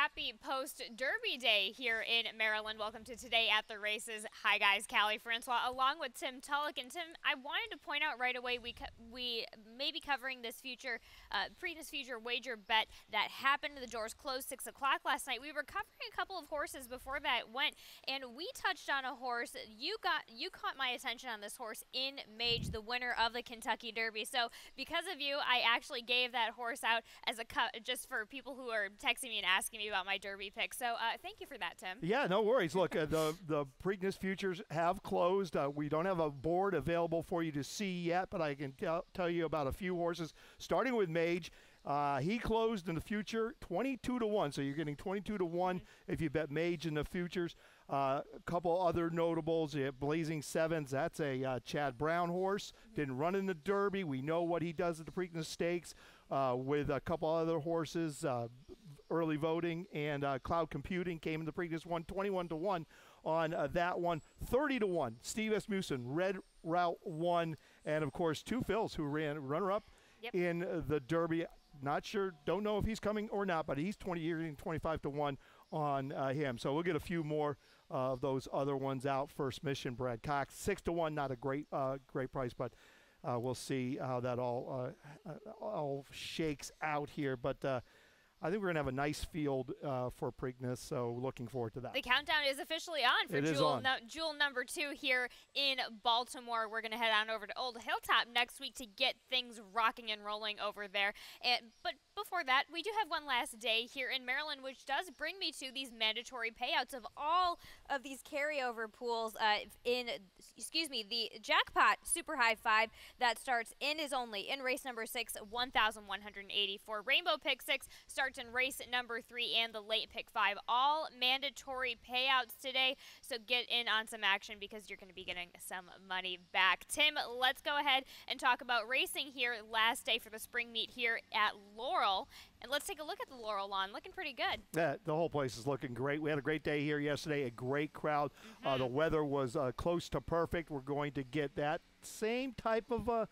happy post-Derby day here in Maryland. Welcome to Today at the Races. Hi, guys. Callie Francois along with Tim Tulloch. And Tim, I wanted to point out right away we may be covering this Preakness Future wager bet that happened. The doors closed 6 o'clock last night. We were covering a couple of horses before that went, and we touched on a horse. You caught my attention on this horse in Mage, the winner of the Kentucky Derby. So because of you, I actually gave that horse out as a just for people who are texting me and asking me about my Derby pick. So thank you for that, Tim. Yeah, no worries. Look, the Preakness Futures have closed. We don't have a board available for you to see yet, but I can tell you about a few horses, starting with Mage. He closed in the future 22-1, so you're getting 22-1 if you bet Mage in the futures. A couple other notables. You have Blazing Sevens. That's a Chad Brown horse. Didn't run in the Derby. We know what he does at the Preakness Stakes with a couple other horses. Early voting and cloud computing came in the Preakness one, 21-1 on that one, 30-1. Steve Asmussen, Red Route 1, and of course two Phils who ran runner-up in the Derby. Not sure, don't know if he's coming or not, but he's 25-1 on him. So we'll get a few more of those other ones out. First Mission, Brad Cox, 6-1, not a great price, but we'll see how that all shakes out here. But I think we're going to have a nice field for Preakness, so looking forward to that. The countdown is officially on for Jewel number 2 here in Baltimore. We're going to head on over to Old Hilltop next week to get things rocking and rolling over there. But before that, we do have one last day here in Maryland, which does bring me to these mandatory payouts of all of these carryover pools the Jackpot Super High 5 that starts in race number 6, 1,184. Rainbow Pick 6 starts in race number 3 and the late pick 5. All mandatory payouts today, so get in on some action because you're going to be getting some money back. Tim, let's go ahead and talk about racing here last day for the spring meet here at Laurel. And let's take a look at the Laurel lawn. Looking pretty good. Yeah, the whole place is looking great. We had a great day here yesterday, a great crowd. The weather was close to perfect. We're going to get that same type of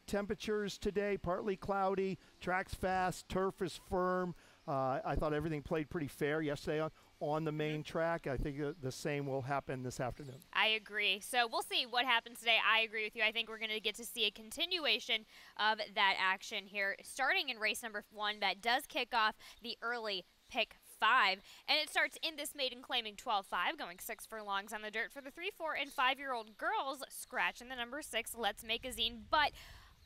temperatures today, partly cloudy, track's fast, turf is firm. I thought everything played pretty fair yesterday on the main track. I think the same will happen this afternoon. I agree. So we'll see what happens today. I agree with you. I think we're going to get to see a continuation of that action here, starting in race number 1 that does kick off the early pick 5, and it starts in this maiden claiming 12-5, going 6 furlongs on the dirt for the 3, 4, and 5-year-old girls, scratching the number 6, Let's Make a Zine. But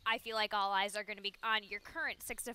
I feel like all eyes are going to be on your current 6-5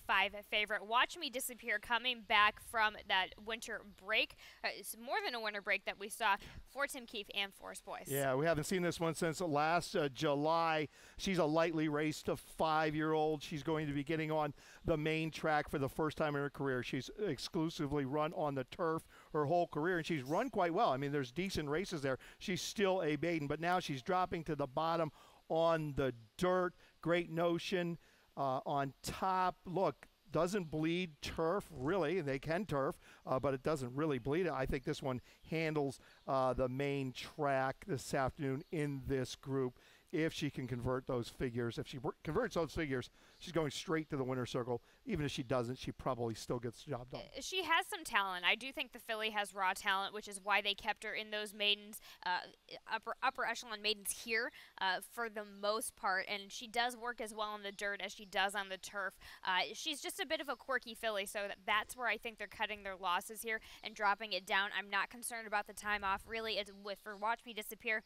favorite, Watch Me Disappear, coming back from that winter break. It's more than a winter break that we saw for Tim Keefe and Forest Boys. Yeah, we haven't seen this one since last July. She's a lightly raced 5-year-old. She's going to be getting on the main track for the first time in her career. She's exclusively run on the turf her whole career, and she's run quite well. I mean, there's decent races there. She's still a maiden, but now she's dropping to the bottom on the dirt. Great notion on top. Look, doesn't bleed turf, really. They can turf, but it doesn't really bleed it. I think this one handles the main track this afternoon in this group. If she can convert those figures, if she converts those figures, she's going straight to the winner's circle. Even if she doesn't, she probably still gets the job done. She has some talent. I do think the filly has raw talent, which is why they kept her in those maidens, upper echelon maidens here for the most part. And she does work as well on the dirt as she does on the turf. She's just a bit of a quirky filly, so that's where I think they're cutting their losses here and dropping it down. I'm not concerned about the time off. Really, for Watch Me Disappear,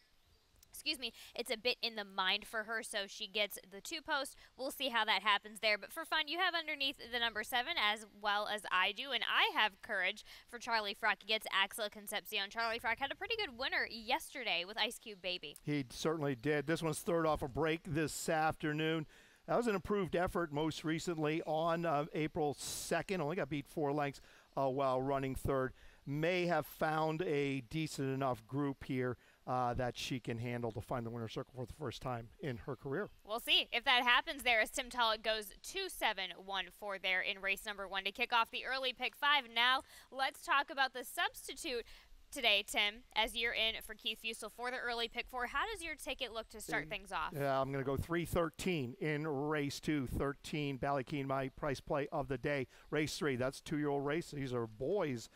it's a bit in the mind for her, so she gets the 2 post. We'll see how that happens there. But for fun, you have underneath the number 7 as well as I do, and I have Courage for Charlie Frock against Axel Concepcion. Charlie Frock had a pretty good winner yesterday with Ice Cube Baby. He certainly did. This one's third off a break this afternoon. That was an improved effort most recently on April 2nd. Only got beat 4 lengths while running third. May have found a decent enough group here that she can handle to find the winner's circle for the first time in her career. We'll see if that happens there as Tim Tulloch goes 2-7-1-4 there in race number 1 to kick off the early pick 5. Now let's talk about the substitute today, Tim, as you're in for Keith Fusel for the early pick 4. How does your ticket look to start things off? Yeah, I'm going to go 313 in race 2. 13, Ballykeen, my price play of the day. Race 3, that's 2-year-old race. These are boys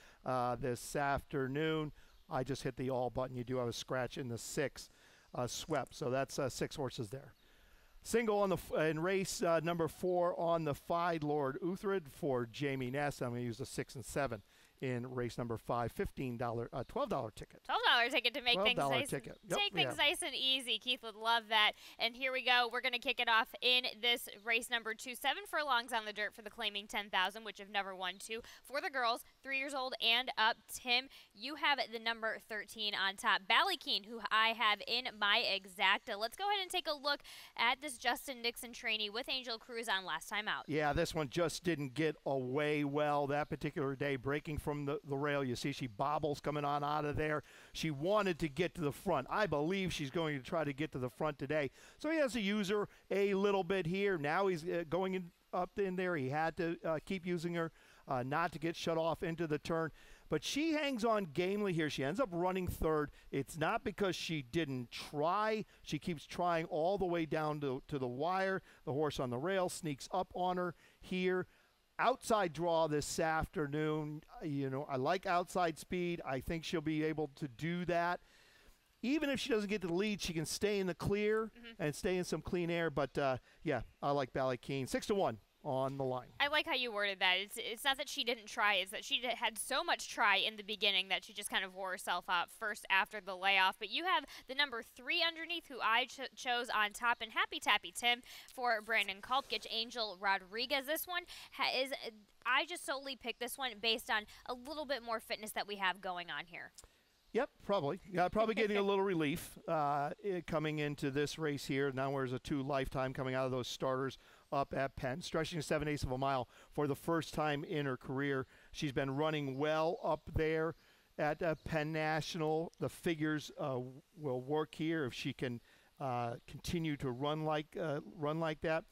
this afternoon. I just hit the all button. You do have a scratch in the 6 swept, so that's 6 horses there. Single on in race number 4 on the 5, Lord Uthred for Jamie Ness. I'm going to use the 6 and 7 in race number 5. $12 ticket. $12 ticket to make things nice. Ticket. Take things nice and easy. Keith would love that. And here we go. We're going to kick it off in this race number 2. 7 furlongs on the dirt for the claiming 10,000, which have never won 2. For the girls, 3 years old and up. Tim, you have the number 13 on top. Ballykeen, who I have in my exacta. Let's go ahead and take a look at this Justin Nixon trainee with Angel Cruz on last time out. Yeah, this one just didn't get away well that particular day, breaking from the rail. You see she bobbles coming on out of there. She wanted to get to the front. I believe she's going to try to get to the front today. So he has to use her a little bit here. Now he's going up in there. He had to keep using her not to get shut off into the turn. But she hangs on gamely here. She ends up running third. It's not because she didn't try. She keeps trying all the way down to the wire. The horse on the rail sneaks up on her here. Outside draw this afternoon. You know, I like outside speed. I think she'll be able to do that. Even if she doesn't get to the lead, she can stay in the clear and stay in some clean air. But, yeah, I like Ballykeen. 6-1 on the line. I like how you worded that. It's not that she didn't try. It's that she had so much try in the beginning that she just kind of wore herself out first after the layoff. But you have the number 3 underneath, who I chose on top. And Happy Tappy Tim for Brandon Kolpkich, Angel Rodriguez. This one is I just solely picked this one based on a little bit more fitness that we have going on here. Yep, probably. Yeah, probably getting a little relief coming into this race here. Now there's a 2 lifetime coming out of those starters up at Penn, stretching 7/8 of a mile for the first time in her career. She's been running well up there at Penn National. The figures will work here if she can continue to run like that.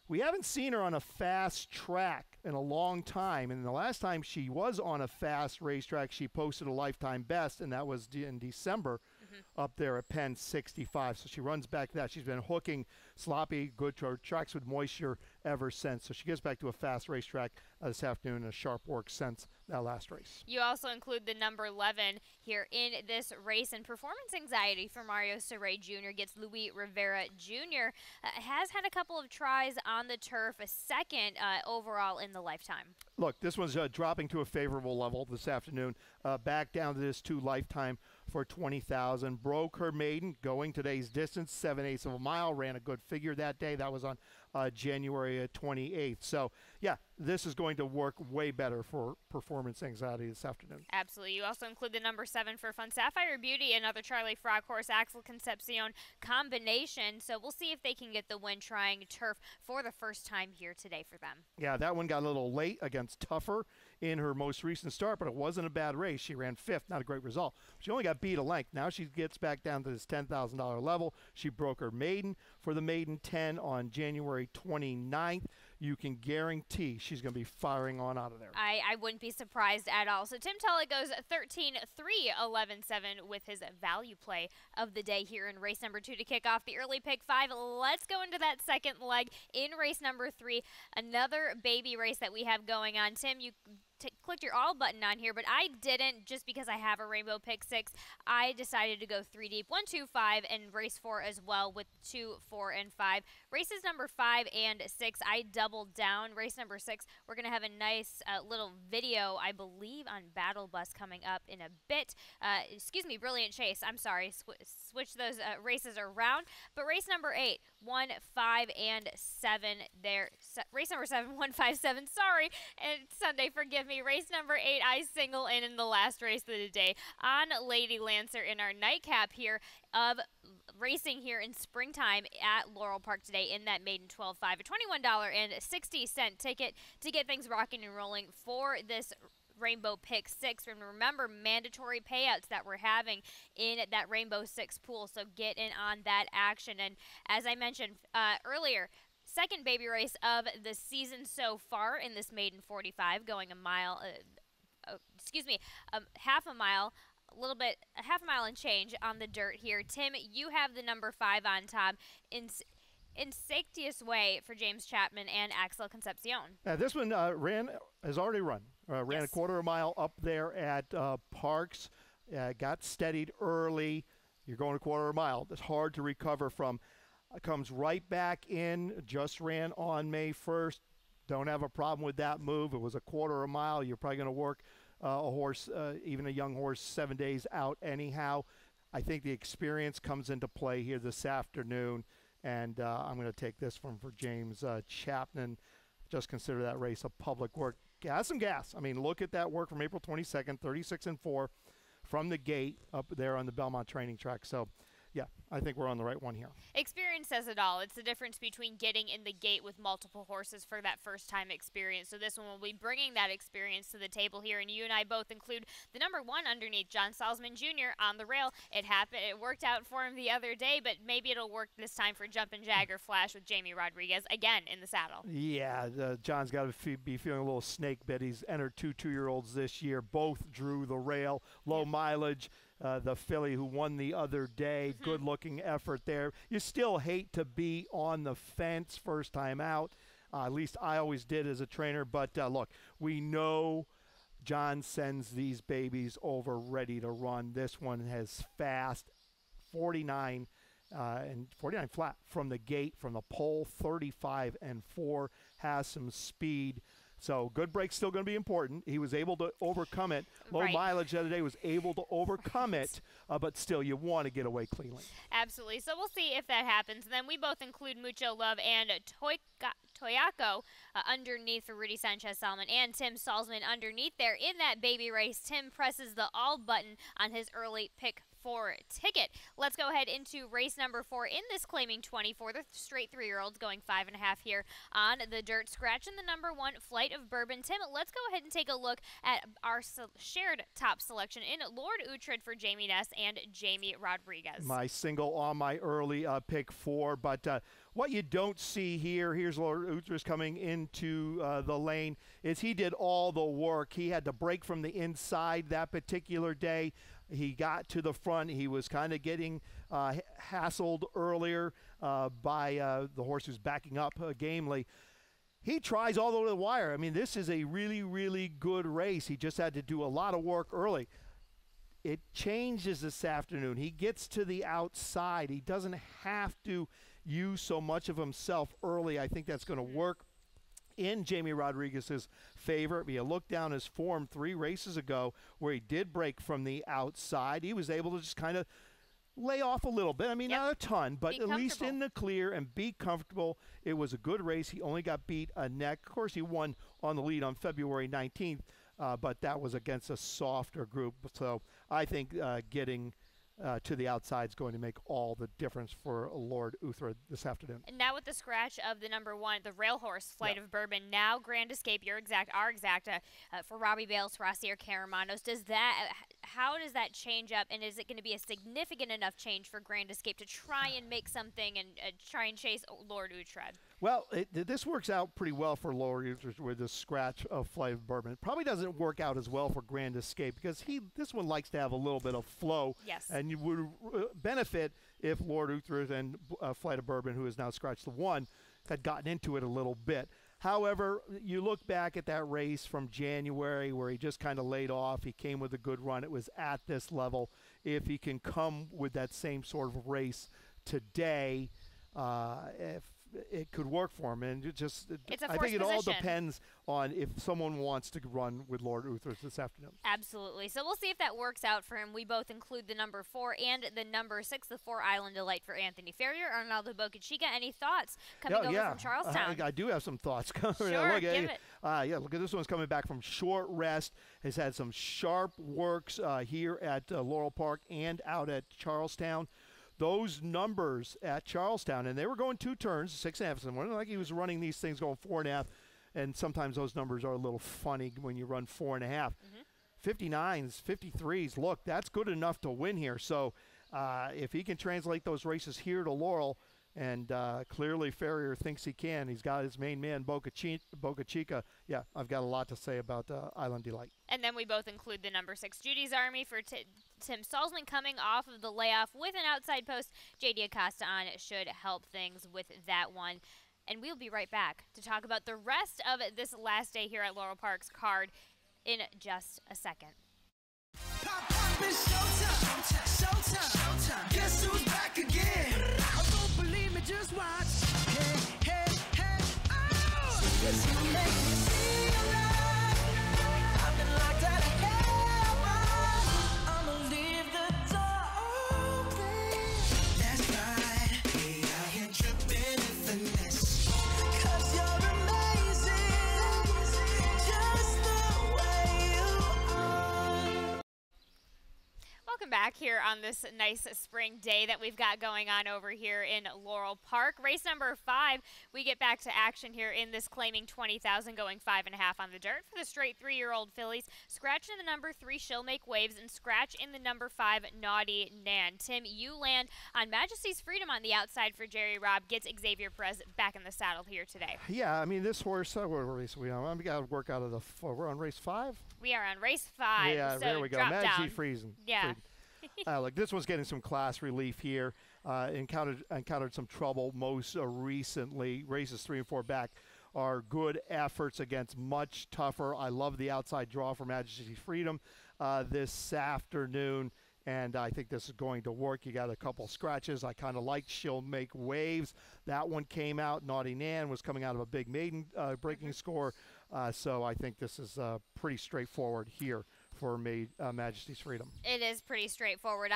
We haven't seen her on a fast track in a long time, and the last time she was on a fast racetrack, she posted a lifetime best, and that was in December up there at Penn 65. So she runs back to that. She's been hooking sloppy, good tracks with moisture ever since. So she gets back to a fast racetrack this afternoon, and a sharp work since that last race. You also include the number 11 here in this race, and performance anxiety for Mario Saray Jr. gets Luis Rivera Jr. Has had a couple of tries on the turf, a second overall in the lifetime. Look, this one's dropping to a favorable level this afternoon. Back down to this 2 lifetime for 20,000. Broke her maiden, going today's distance, 7/8 of a mile. Ran a good figure that day. That was on January 28th. So, yeah, this is going to work way better for performance anxiety this afternoon. Absolutely. You also include the number 7 for Fun Sapphire Beauty, another Charlie Frog horse, Axel Concepcion combination. So we'll see if they can get the win trying turf for the first time here today for them. Yeah, that one got a little late against Tougher in her most recent start, but it wasn't a bad race. She ran 5th, not a great result. She only got beat a length. Now she gets back down to this $10,000 level. She broke her maiden for the maiden 10 on January 29th. You can guarantee she's going to be firing on out of there. I wouldn't be surprised at all. So Tim Tullett goes 13-3, 11-7 with his value play of the day here in race number 2 to kick off the early pick 5. Let's go into that second leg in race number 3, another baby race that we have going on. Tim, you clicked your all button on here, but I didn't just because I have a rainbow pick 6. I decided to go 3 deep, 1, 2, 5, and race 4 as well with 2, 4, and 5. Races number 5 and 6, I doubled down. Race number 6, we're going to have a nice little video, I believe, on Battle Bus coming up in a bit. Excuse me, Brilliant Chase. I'm sorry, switch those races around. But race number 8, 1, 5, and 7 there. Race number 7, 1, 5, 7, sorry. And Sunday, forgive me. Race number 8, I single in the last race of the day on Lady Lancer in our nightcap here of racing here in springtime at Laurel Park today in that maiden 12-5, a $21.60 ticket to get things rocking and rolling for this Rainbow Pick 6. And remember, mandatory payouts that we're having in that Rainbow 6 pool, so get in on that action. And as I mentioned earlier, second baby race of the season so far in this maiden 45, going a mile, half a mile a little bit, a half a mile and change on the dirt here. Tim, you have the number 5 on top. Insidious way for James Chapman and Axel Concepcion. This one has already run. Ran a quarter of a mile up there at Parks. Got steadied early. You're going a quarter of a mile. It's hard to recover from. Comes right back in. Just ran on May 1st. Don't have a problem with that move. It was a quarter of a mile. You're probably going to work a horse, even a young horse, 7 days out anyhow. I think the experience comes into play here this afternoon. And I'm going to take this one for James Chapman. Just consider that race a public work. Gas some gas. I mean, look at that work from April 22nd, 36-4 from the gate up there on the Belmont training track. So, yeah, I think we're on the right one here. Experience says it all. It's the difference between getting in the gate with multiple horses for that first-time experience. So this one will be bringing that experience to the table here, and you and I both include the number 1 underneath, John Salzman Jr. on the rail. It happened. It worked out for him the other day, but maybe it'll work this time for Jumpin' Jagger Flash with Jamie Rodriguez again in the saddle. Yeah, John's got to be feeling a little snake bit. He's entered 2 two-year-olds this year. Both drew the rail, low mileage. The filly who won the other day, good-looking effort there. You still hate to be on the fence first time out. At least I always did as a trainer. But, look, we know John sends these babies over ready to run. This one has fast 49 and 49 flat from the gate, from the pole, 35-4, has some speed. So good break's still going to be important. He was able to overcome it. Low mileage the other day, was able to overcome it, but still you want to get away cleanly. Absolutely. So we'll see if that happens. And then we both include Mucho Love and Toyako underneath for Rudy Sanchez-Salmon and Tim Salzman underneath there. In that baby race, Tim presses the all button on his early pick 4 ticket. Let's go ahead into race number 4 in this claiming 24. The straight 3-year-olds going 5.5 here on the dirt. Scratching the number 1 Flight of Bourbon. Tim, let's go ahead and take a look at our shared top selection in Lord Uhtred for Jamie Ness and Jamie Rodriguez. My single on my early pick 4, but what you don't see here, here's Lord Uhtred coming into the lane, is he did all the work. He had to break from the inside that particular day. He got to the front. He was kind of getting hassled earlier by the horse who's backing up gamely. He tries all the way to the wire. I mean, this is a really, really good race. He just had to do a lot of work early. It changes this afternoon. He gets to the outside. He doesn't have to use so much of himself early. I think that's going to work in Jamie Rodriguez's favor. If you look down his form 3 races ago where he did break from the outside, he was able to just kind of lay off a little bit. I mean, not a ton, but at least in the clear and be comfortable. It was a good race. He only got beat a neck. Of course, he won on the lead on February 19th, but that was against a softer group. So I think getting to the outside is going to make all the difference for Lord Uhtred this afternoon. And now with the scratch of the number 1, the rail horse, Flight of Bourbon, now Grand Escape, our exact for Robbie Bales, Rossier Caramonos. How does that change up, and is it going to be a significant enough change for Grand Escape to try and make something and try and chase Lord Uhtred? Well, this works out pretty well for Lord Uhtred with the scratch of Flight of Bourbon. It probably doesn't work out as well for Grand Escape because this one likes to have a little bit of flow. Yes. And you would benefit if Lord Uhtred and Flight of Bourbon, who has now scratched the 1, had gotten into it a little bit. However, you look back at that race from January where he just kind of laid off. He came with a good run. It was at this level. If he can come with that same sort of race today, if it could work for him, and I think it all depends on if someone wants to run with Lord Uhtred this afternoon. Absolutely. So we'll see if that works out for him. We both include the number 4 and the number 6, the 4 Island Delight for Anthony Ferrier. Arnaldo Bocachica, any thoughts coming over from Charlestown? I do have some thoughts. Sure, give it. Look at this one's coming back from short rest. Has had some sharp works here at Laurel Park and out at Charlestown. Those numbers at Charlestown, and they were going 2 turns, 6.5. It wasn't like he was running these things going 4.5, and sometimes those numbers are a little funny when you run 4.5. 59s, 53s, look, that's good enough to win here. So if he can translate those races here to Laurel, And clearly Farrier thinks he can. He's got his main man, Boca Chica. Yeah, I've got a lot to say about Island Delight. And then we both include the number 6, Judy's Army, for Tim Salzman coming off of the layoff with an outside post. J.D. Acosta on should help things with that one. And we'll be right back to talk about the rest of this last day here at Laurel Park's card in just a second. Pop, pop, it's showtime, showtime, showtime. Guess who's back again? Oh, don't believe me, just watch. Hey, hey, hey, oh! Guess who make me feel alive? I've been locked out of hell. I'ma leave the door open. That's right. We out here tripping in finesse. 'Cause you're amazing, just the way you are. Welcome back here on this nice spring day that we've got going on over here in Laurel Park. Race number 5, we get back to action here in this claiming 20,000, going 5.5 on the dirt for the straight 3-year-old fillies. Scratch in the number 3, She'll Make Waves, and scratch in the number 5, Naughty Nan. Tim, you land on Majesty's Freedom on the outside for Jerry Robb. Gets Xavier Perez back in the saddle here today. Yeah, I mean, this horse, what race are we on? We got to work out of the, we're on race 5? We are on race 5. Yeah, so there we go. Majesty Freezing. Yeah. Look, this one's getting some class relief here. Encountered some trouble most recently. Races 3 and 4 back are good efforts against much tougher. I love the outside draw for Majesty's Freedom this afternoon, and I think this is going to work. You got a couple scratches. I kind of like She'll Make Waves. That one came out. Naughty Nan was coming out of a big maiden breaking score, so I think this is pretty straightforward here for Majesty's Freedom. It is pretty straightforward.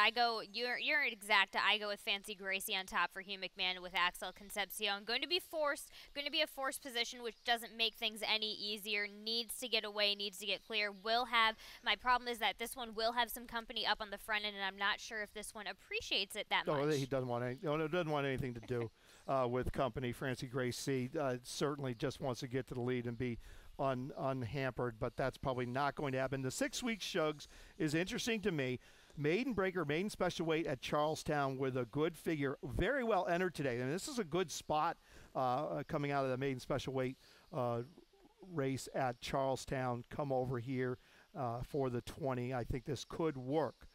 You're exact. I go with Fancy Gracie on top for Hugh McMahon with Axel Concepcion. Going to be a forced position, which doesn't make things any easier. Needs to get away, needs to get clear. My problem is that this one will have some company up on the front end, and I'm not sure if this one appreciates it that much. He doesn't want anything to do with company. Fancy Gracie certainly just wants to get to the lead and be unhampered, but that's probably not going to happen. The 6-week Shugs is interesting to me. Maiden breaker, maiden special weight at Charlestown with a good figure. Very well entered today. And this is a good spot coming out of the maiden special weight race at Charlestown. Come over here for the 20. I think this could work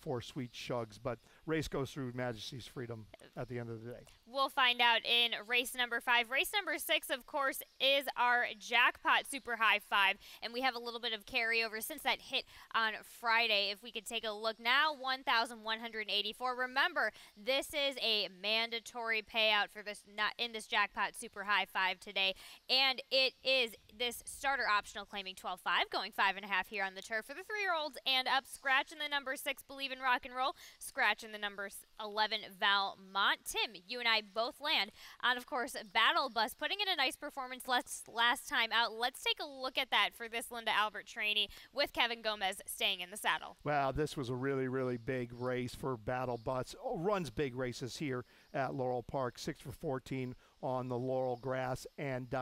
for Sweet Shugs, but race goes through Majesty's Freedom at the end of the day. We'll find out in race number 5. Race number 6, of course, is our jackpot Super High 5, and we have a little bit of carryover since that hit on Friday. If we could take a look now, 1,184. Remember, this is a mandatory payout for this, not in this jackpot Super High 5 today, and it is this starter optional claiming 12.5, going 5.5 here on the turf for the 3-year-olds and up. Scratch in the number 6, Believe in Rock and Roll. Scratch in the number 11, Valmont. Tim, you and I both land on, of course, Battle Bus, putting in a nice performance last time out. Let's take a look at that for this Linda Albert trainee with Kevin Gomez staying in the saddle. Wow, this was a really, really big race for Battle Bus. Runs big races here at Laurel Park, 6 for 14 on the Laurel grass. And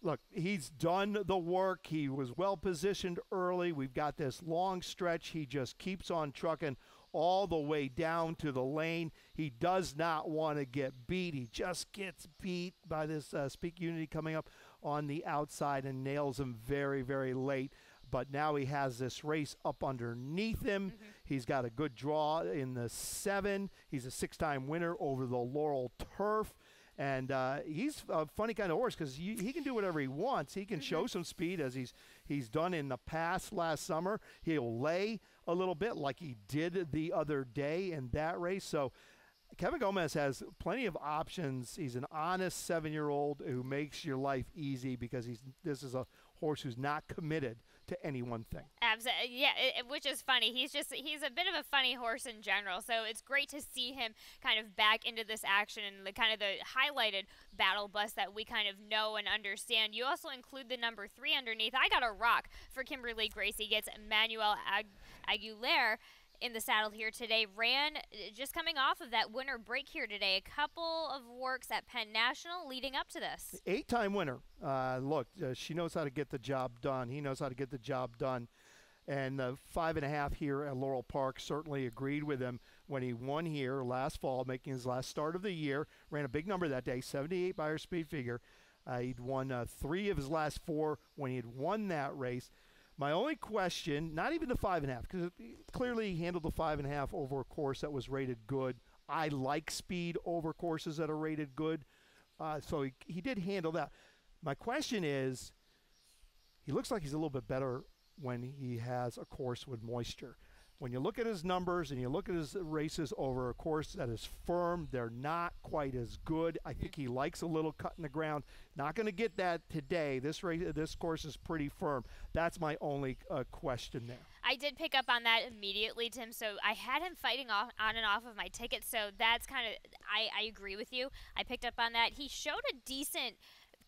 look, he's done the work. He was well positioned early. We've got this long stretch. He just keeps on trucking all the way down to the lane. He does not want to get beat. He just gets beat by this Speak Unity coming up on the outside and nails him very, very late. But now he has this race up underneath him. Mm-hmm. He's got a good draw in the 7. He's a 6-time winner over the Laurel turf. And he's a funny kind of horse because he can do whatever he wants. He can show some speed as he's done in the past last summer. He'll lay a little bit like he did the other day in that race. So Kevin Gomez has plenty of options. He's an honest 7-year-old who makes your life easy because this is a horse who's not committed to any one thing. Absolutely, yeah, which is funny. He's a bit of a funny horse in general, so it's great to see him kind of back into this action and the kind of the highlighted Battle Bus that we kind of know and understand. You also include the number 3 underneath. I got a rock for Kimberly Gracie. Gets Manuel Aguilera in the saddle here today. Ran just coming off of that winner break here today. A couple of works at Penn National leading up to this. 8-time winner. Look, she knows how to get the job done. He knows how to get the job done. And the 5.5 here at Laurel Park certainly agreed with him when he won here last fall, making his last start of the year. Ran a big number that day, 78 by our speed figure. He'd won 3 of his last 4 when he had won that race. My only question, not even the 5.5, because clearly he handled the 5.5 over a course that was rated good. I like speed over courses that are rated good, so he did handle that. My question is, he looks like he's a little bit better when he has a course with moisture. When you look at his numbers and you look at his races over a course that is firm, they're not quite as good. I think he likes a little cut in the ground. Not going to get that today. This course is pretty firm. That's my only question there. I did pick up on that immediately, Tim, so I had him fighting on and off of my ticket, so that's kind of, I agree with you. I picked up on that. He showed a decent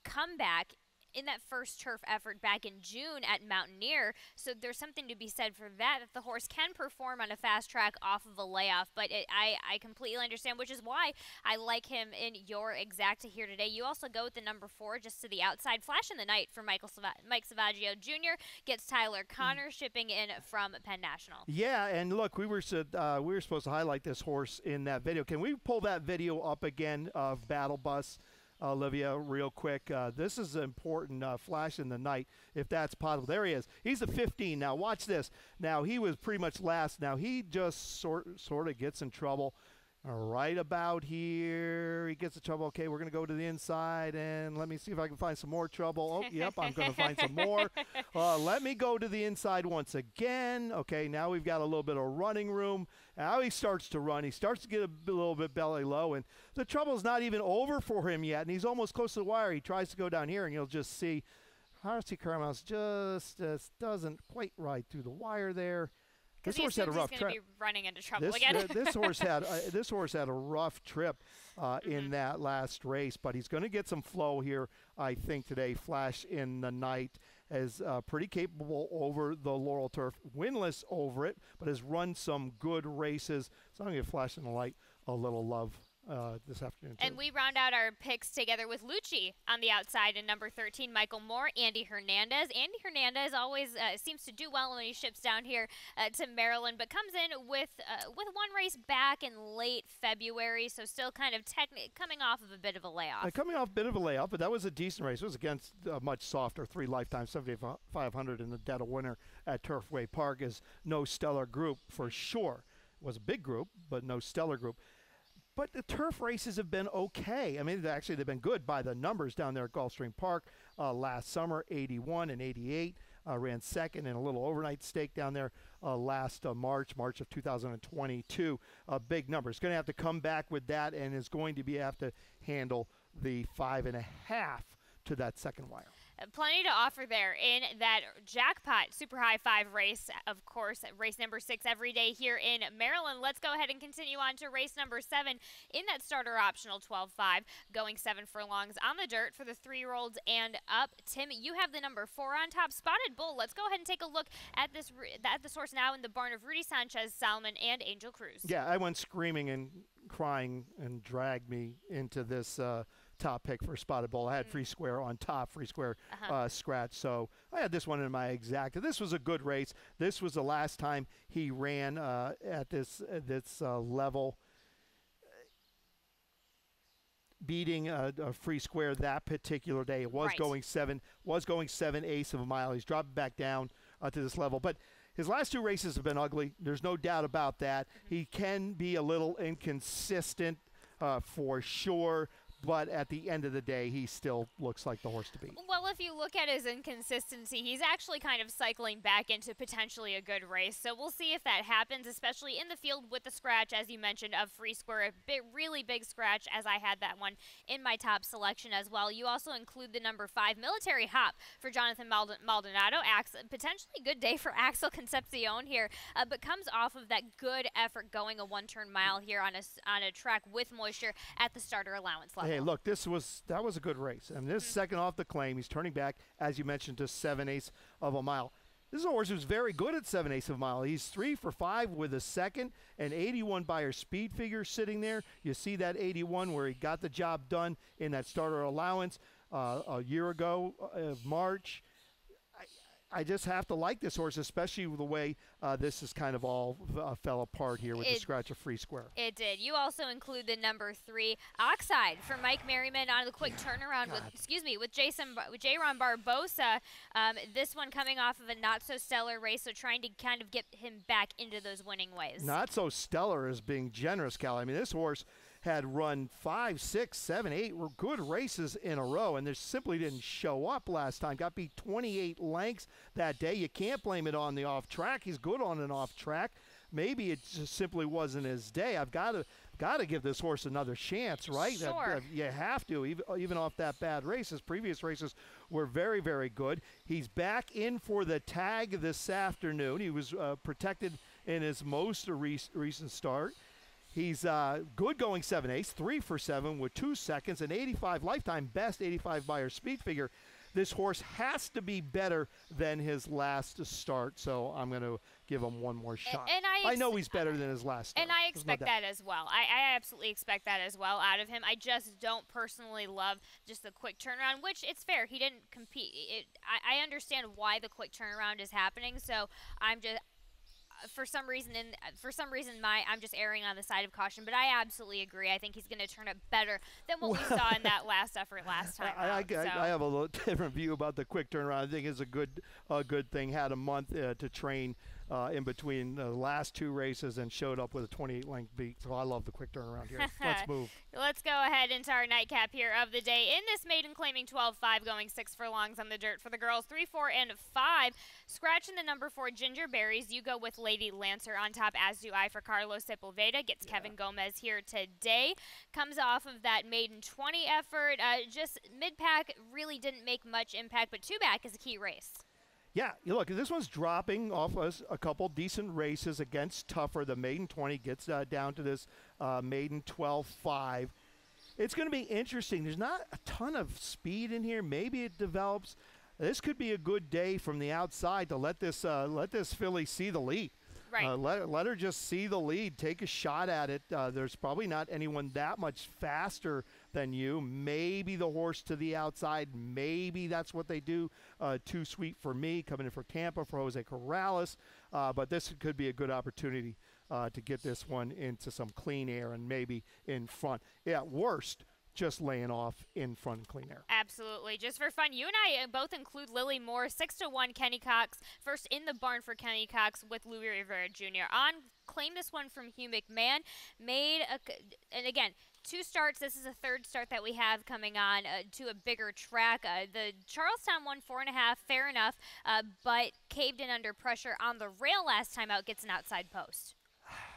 comeback in that first turf effort back in June at Mountaineer, so there's something to be said for that the horse can perform on a fast track off of a layoff, but I completely understand, which is why I like him in your exacta here today. You also go with the number 4 just to the outside. Flash in the Night for Mike Savaggio Jr. gets Tyler Connor shipping in from Penn National. Yeah, and look, we were supposed to highlight this horse in that video. Can we pull that video up again of Battle Bus? Olivia, real quick. This is an important flash in the night, if that's possible. There he is. He's the 15. Now, watch this. Now, he was pretty much last. Now, he just sort of gets in trouble right about here. He gets in trouble. Okay, we're going to go to the inside, and let me see if I can find some more trouble. Oh, yep, I'm going to find some more. Let me go to the inside once again. Okay, now we've got a little bit of running room. Now he starts to run. He starts to get a little bit belly low, and the trouble's not even over for him yet, and he's almost close to the wire. He tries to go down here, and you'll just see Harvey Carmouse just doesn't quite ride through the wire there. This horse had a rough trip. Be running into trouble again. This horse had a rough trip in that last race, but he's going to get some flow here, I think, today. Flash in the Night is pretty capable over the Laurel turf, winless over it, but has run some good races. So I'm going to give Flash in the Light a little love this afternoon, too. And we round out our picks together with Lucci on the outside in number 13, Michael Moore, Andy Hernandez. Andy Hernandez always seems to do well when he ships down here to Maryland, but comes in with one race back in late February, so still kind of coming off of a bit of a layoff. Coming off a bit of a layoff, but that was a decent race. It was against a much softer 3 Lifetime 7,500 in the dead of winter at Turfway Park. Is no stellar group for sure. It was a big group, but no stellar group. But the turf races have been okay. I mean, actually, they've been good by the numbers down there at Gulfstream Park last summer, 81 and 88. Ran second in a little overnight stake down there last March of 2022. Big numbers. Going to have to come back with that, and is going to have to handle the 5.5 to that second wire. Plenty to offer there in that jackpot super high 5 race, of course, race number 6 every day here in Maryland. Let's go ahead and continue on to race number 7 in that starter optional 12.5, going 7 furlongs on the dirt for the 3-year-olds and up. Tim, you have the number 4 on top, Spotted Bull. Let's go ahead and take a look at this horse now in the barn of Rudy Sanchez, Salmon, and Angel Cruz. Yeah, I went screaming and crying and dragged me into this top pick for Spotted Bull. I had free square on top, free square scratch. So I had this one in my exacta. This was a good race. This was the last time he ran at this level, beating a free square that particular day. It was going 7 eighths of a mile. He's dropped back down to this level, but his last 2 races have been ugly. There's no doubt about that. He can be a little inconsistent for sure. But at the end of the day, he still looks like the horse to beat. Well, if you look at his inconsistency, he's actually kind of cycling back into potentially a good race. So we'll see if that happens, especially in the field with the scratch, as you mentioned, of free square. A really big scratch, as I had that one in my top selection as well. You also include the number 5, Military Hop, for Jonathan Maldonado. Potentially good day for Axel Concepcion here, but comes off of that good effort going a 1-turn mile here on a track with moisture at the starter allowance level. Hey, look, that was a good race. And this second off the claim, he's turning back, as you mentioned, to 7/8 of a mile. This is a horse who's very good at 7/8 of a mile. He's 3 for 5 with a second, and 81 Buyer speed figure sitting there. You see that 81 where he got the job done in that starter allowance a year ago of March. I just have to like this horse, especially the way this is kind of all fell apart here with the scratch of free square. It did. You also include the number 3 Oxide for Mike Merriman on the quick turnaround with J-Ron Barbosa. This one coming off of a not so stellar race, so trying to kind of get him back into those winning ways. Not so stellar is being generous, Cal. I mean, this horse had run 5, 6, 7, 8 good races in a row, and they simply didn't show up last time. Got beat 28 lengths that day. You can't blame it on the off track. He's good on an off track. Maybe it just simply wasn't his day. I've got to give this horse another chance, right? Sure. You have to, even off that bad race. His previous races were very, very good. He's back in for the tag this afternoon. He was protected in his most recent start. He's good going 7/8, 3 for 7 with 2 seconds, an 85 lifetime best 85 Beyer speed figure. This horse has to be better than his last start, so I'm going to give him one more shot. And I know he's better than his last start. And I expect that as well. I absolutely expect that as well out of him. I just don't personally love just the quick turnaround, which it's fair. He didn't compete. I understand why the quick turnaround is happening, so I'm just – for some reason, I'm just erring on the side of caution, but I absolutely agree. I think he's going to turn out better than what we saw in that last effort last time. I have a little different view about the quick turnaround. I think it's a good thing. Had a month to train in between the last 2 races and showed up with a 28-length beat. So I love the quick turnaround here. Let's move. Let's go ahead into our nightcap here of the day. In this maiden claiming 12-5, going 6 furlongs on the dirt for the girls, 3, 4, and 5. Scratching the number 4, Ginger Berries. You go with Lady Lancer on top, as do I for Carlos Sepulveda. Gets Kevin Gomez here today. Comes off of that maiden 20 effort. Just mid-pack really didn't make much impact, but 2-back is a key race. Yeah, you look, this one's dropping off a couple decent races against tougher. The maiden 20 gets down to this maiden 12-5. It's going to be interesting. There's not a ton of speed in here. Maybe it develops. This could be a good day from the outside to let this filly see the lead. Right. Let her just see the lead, take a shot at it. There's probably not anyone that much faster than you. Maybe the horse to the outside. Maybe that's what they do. Too Sweet for Me coming in for Tampa for Jose Corrales. But this could be a good opportunity to get this one into some clean air and maybe in front. At worst, just laying off in front and clean air. Absolutely. Just for fun, you and I both include Lily Moore, 6-1 Kenny Cox, first in the barn for Kenny Cox with Louis Rivera Jr. On claim this one from Hugh McMahon. And again, 2 starts. This is a 3rd start that we have coming on to a bigger track. The Charlestown won 4.5, fair enough, but caved in under pressure on the rail last time out, gets an outside post.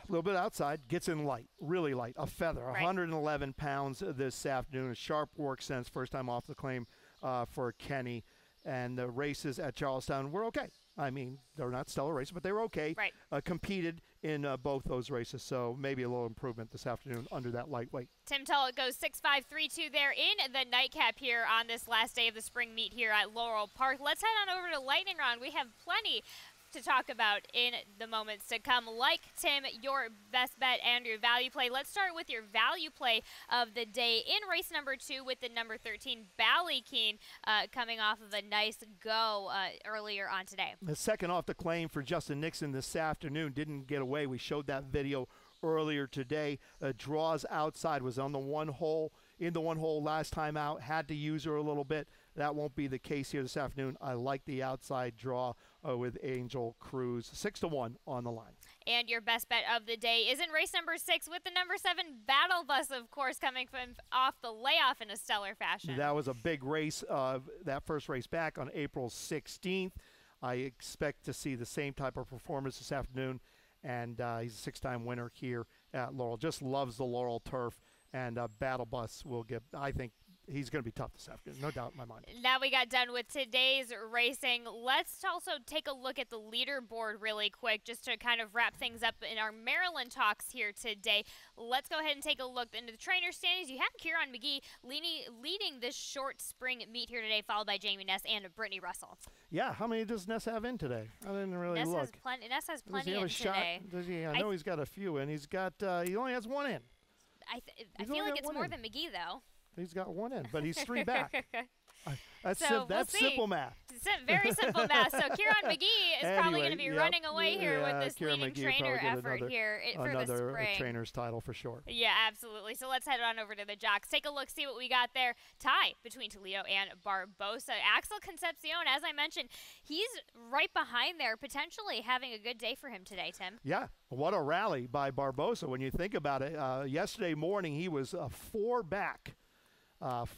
A little bit outside, gets in light, really light, a feather, right. 111 pounds this afternoon. A sharp work sense, first time off the claim for Kenny. And the races at Charlestown were okay. I mean, they're not stellar races, but they were okay. Right. Competed in both those races, so maybe a little improvement this afternoon under that lightweight. Tim Tullett goes 6-5-3-2 there in the nightcap here on this last day of the spring meet here at Laurel Park. Let's head on over to Lightning Round. We have plenty to talk about in the moments to come. Like Tim, your best bet and your value play. Let's start with your value play of the day in race number 2 with the number 13 Ballykeen coming off of a nice go earlier on today. The second off the claim for Justin Nixon this afternoon didn't get away. We showed that video earlier today. Draws outside, was on the one hole, in the one hole last time out, had to use her a little bit. That won't be the case here this afternoon. I like the outside draw with Angel Cruz. 6-1 on the line. And your best bet of the day is in race number 6 with the number 7 Battle Bus, of course, coming from off the layoff in a stellar fashion. That was a big race, that first race back on April 16th. I expect to see the same type of performance this afternoon, and he's a 6-time winner here at Laurel. Just loves the Laurel turf, and Battle Bus will get, I think, he's going to be tough this afternoon, no doubt in my mind. Now we got done with today's racing. Let's also take a look at the leaderboard really quick just to kind of wrap things up in our Maryland talks here today. Let's go ahead and take a look into the trainer standings. You have Kieran McGee leading this short spring meet here today, followed by Jamie Ness and Brittany Russell. Yeah, how many does Ness have in today? I didn't really look. Ness has plenty does he have in a shot? today. Does he? I know he's got a few in. He's got. He only has one in. I feel like it's more than McGee, though. He's got one in, but he's 3 back. That's So that's we'll see. simple math. Very simple math. So Kieran McGee is probably going to be Yep. running away here with this Kieran leading McGee trainer probably get effort here for the another spring. trainer's title for sure. Yeah, absolutely. So let's head on over to the jocks. Take a look, see what we got there. Tie between Toledo and Barbosa. Axel Concepcion, as I mentioned, he's right behind there, potentially having a good day for him today, Tim. Yeah, what a rally by Barbosa when you think about it. Yesterday morning he was four back of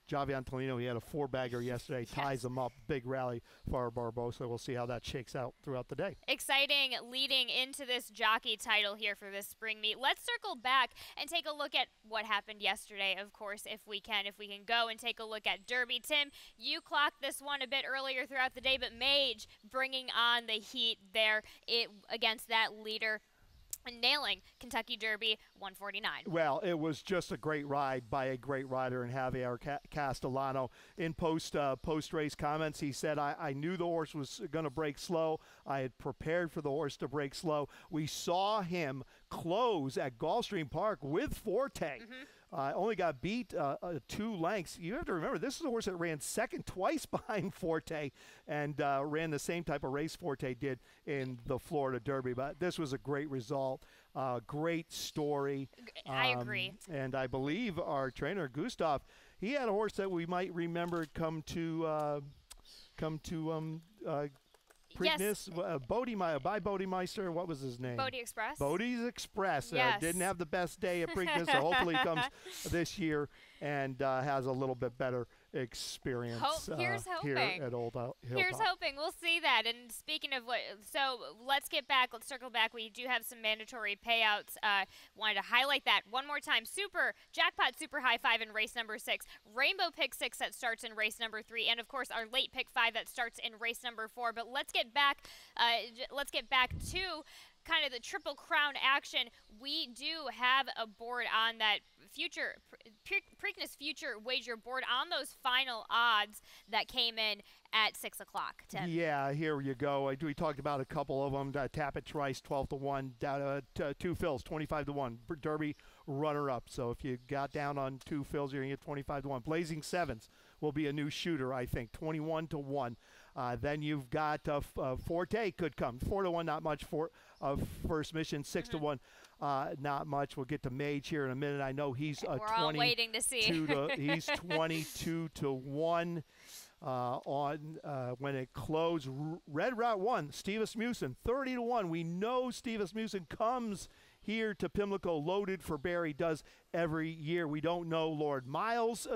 Javion Tolino. He had a four-bagger yesterday, ties him up. Big rally for Barbosa. We'll see how that shakes out throughout the day. Exciting leading into this jockey title here for this spring meet. Let's circle back and take a look at what happened yesterday, of course, if we can go and take a look at Derby. Tim, you clocked this one a bit earlier throughout the day, but Mage bringing on the heat there against that leader, nailing Kentucky Derby 149. Well, it was just a great ride by a great rider in Javier Castellano. In post-race comments, he said, I knew the horse was going to break slow. I had prepared for the horse to break slow. We saw him close at Gulfstream Park with Forte. Only got beat 2 lengths. You have to remember, this is a horse that ran second twice behind Forte and ran the same type of race Forte did in the Florida Derby. But this was a great result, great story. I agree. And I believe our trainer, Gustav, he had a horse that we might remember come to Preakness, Yes. Bodemeister, what was his name? Bodie Express. Bodie's Express. Yes. Didn't have the best day at Preakness, so hopefully he comes this year and has a little bit better experience Here's here hoping. at Old Hilltop. Here's hoping. We'll see that. And speaking of let's circle back. We do have some mandatory payouts. Wanted to highlight that one more time. Jackpot Super High 5 in race number 6. Rainbow Pick 6 that starts in race number 3. And, of course, our late Pick 5 that starts in race number 4. But let's get back to kind of the Triple Crown action. We do have a board on that Preakness Future wager board on those final odds that came in at 6 o'clock. Tim. Yeah, here you go. We talked about a couple of them. Tap It Trice, 12-1. Two fills, 25-1. Derby runner-up. So if you got down on 2 fills, you're going to get 25-1. Blazing Sevens will be a new shooter, I think, 21-1. Then you've got Forte could come. 4-1, not much. First Mission, 6-1, not much. We'll get to Mage here in a minute. I know he's we're all waiting to see. He's 22-1 when it closed. Red Route 1, Steve Asmussen, 30-1. We know Steve Asmussen comes here to Pimlico loaded for Barry, does every year. We don't know Lord Miles'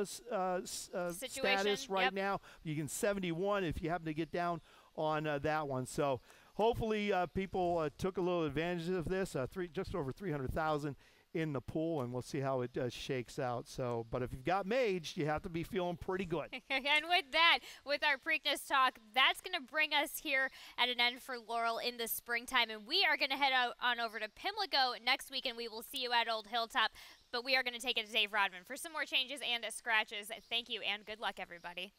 status right now. You can 71 if you happen to get down on that one. So hopefully people took a little advantage of this. Just over 300,000 in the pool, and we'll see how it shakes out. So, but if you've got Mage, you have to be feeling pretty good. And with that, with our Preakness talk, that's going to bring us here at an end for Laurel in the springtime. And we are going to head on over to Pimlico next week, and we will see you at Old Hilltop. But we are going to take it to Dave Rodman for some more changes and scratches. Thank you, and good luck, everybody.